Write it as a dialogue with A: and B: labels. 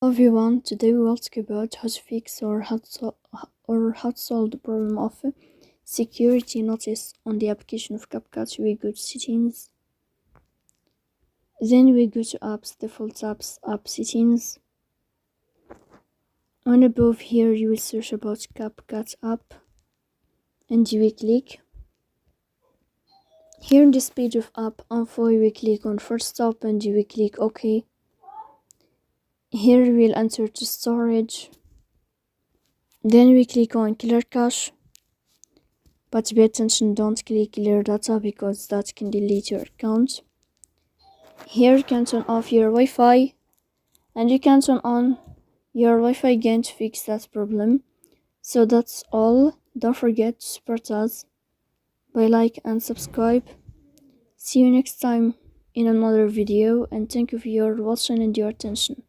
A: Everyone, today we will talk about how to fix or how to solve the problem of security notice on the application of CapCut. We go to settings, then we go to apps, default apps, app settings. On above here you will search about CapCut app and you will click. Here in this page of app info you will click on first stop and you will click OK. Here we will enter to storage, then we click on clear cache, but pay attention, don't click clear data because that can delete your account. Here you can turn off your Wi-Fi and you can turn on your Wi-Fi again to fix that problem. So that's all. Don't forget to support us by like and subscribe. See you next time in another video, and thank you for your watching and your attention.